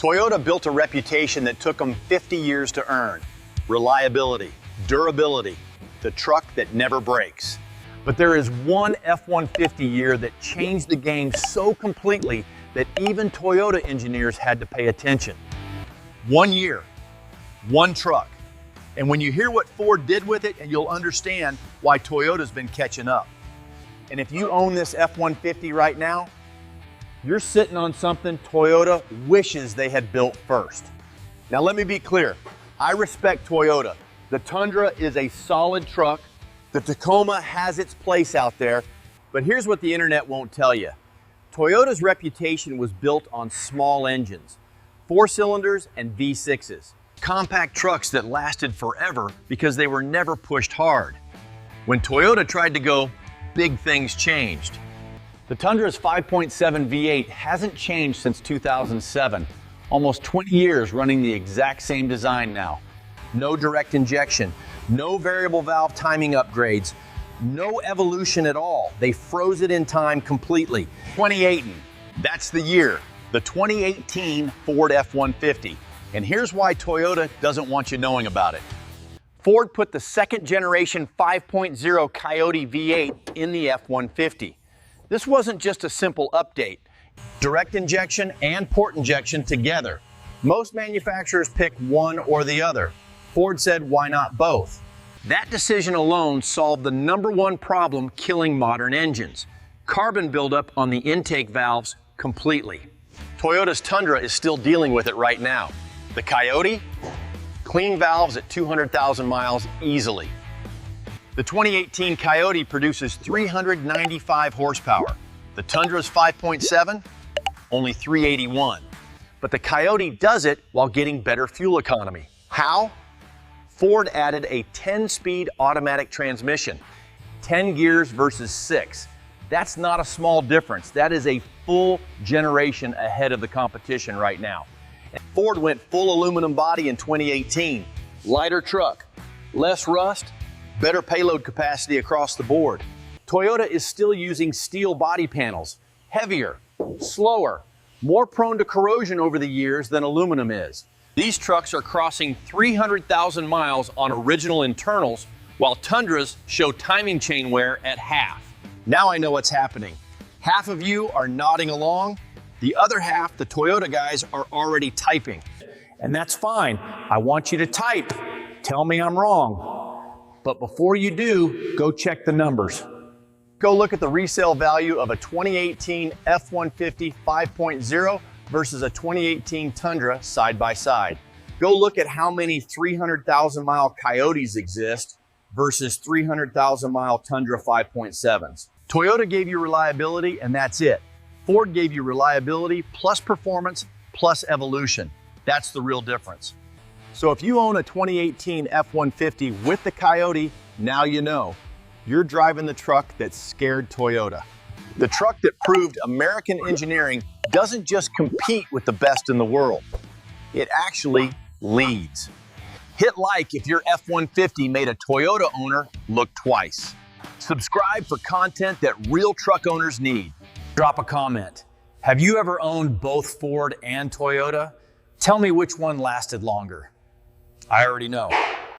Toyota built a reputation that took them 50 years to earn. Reliability, durability, the truck that never breaks. But there is one F-150 year that changed the game so completely that even Toyota engineers had to pay attention. 1 year, one truck. And when you hear what Ford did with it, you'll understand why Toyota's been catching up. And if you own this F-150 right now, you're sitting on something Toyota wishes they had built first. Now let me be clear, I respect Toyota. The Tundra is a solid truck. The Tacoma has its place out there, but here's what the internet won't tell you. Toyota's reputation was built on small engines, 4 cylinders and V6s. Compact trucks that lasted forever because they were never pushed hard. When Toyota tried to go, big things changed. The Tundra's 5.7 V8 hasn't changed since 2007. Almost 20 years running the exact same design now. No direct injection, no variable valve timing upgrades, no evolution at all. They froze it in time completely. 2018, that's the year. The 2018 Ford F-150. And here's why Toyota doesn't want you knowing about it. Ford put the second generation 5.0 Coyote V8 in the F-150. This wasn't just a simple update. Direct injection and port injection together. Most manufacturers pick one or the other. Ford said, why not both? That decision alone solved the #1 problem killing modern engines: carbon buildup on the intake valves completely. Toyota's Tundra is still dealing with it right now. The Coyote, clean valves at 200,000 miles easily. The 2018 Coyote produces 395 horsepower. The Tundra's 5.7, only 381. But the Coyote does it while getting better fuel economy. How? Ford added a 10-speed automatic transmission, 10 gears versus 6. That's not a small difference. That is a full generation ahead of the competition right now. And Ford went full aluminum body in 2018. Lighter truck, less rust, better payload capacity across the board. Toyota is still using steel body panels, heavier, slower, more prone to corrosion over the years than aluminum is. These trucks are crossing 300,000 miles on original internals, while Tundras show timing chain wear at half. Now I know what's happening. Half of you are nodding along, the other half, the Toyota guys, are already typing. And that's fine. I want you to type. Tell me I'm wrong. But before you do, go check the numbers. Go look at the resale value of a 2018 F-150 5.0 versus a 2018 Tundra side by side. Go look at how many 300,000 mile Coyotes exist versus 300,000 mile Tundra 5.7s. Toyota gave you reliability and that's it. Ford gave you reliability plus performance plus evolution. That's the real difference. So if you own a 2018 F-150 with the Coyote, now you know. You're driving the truck that scared Toyota. The truck that proved American engineering doesn't just compete with the best in the world. It actually leads. Hit like if your F-150 made a Toyota owner look twice. Subscribe for content that real truck owners need. Drop a comment. Have you ever owned both Ford and Toyota? Tell me which one lasted longer. I already know.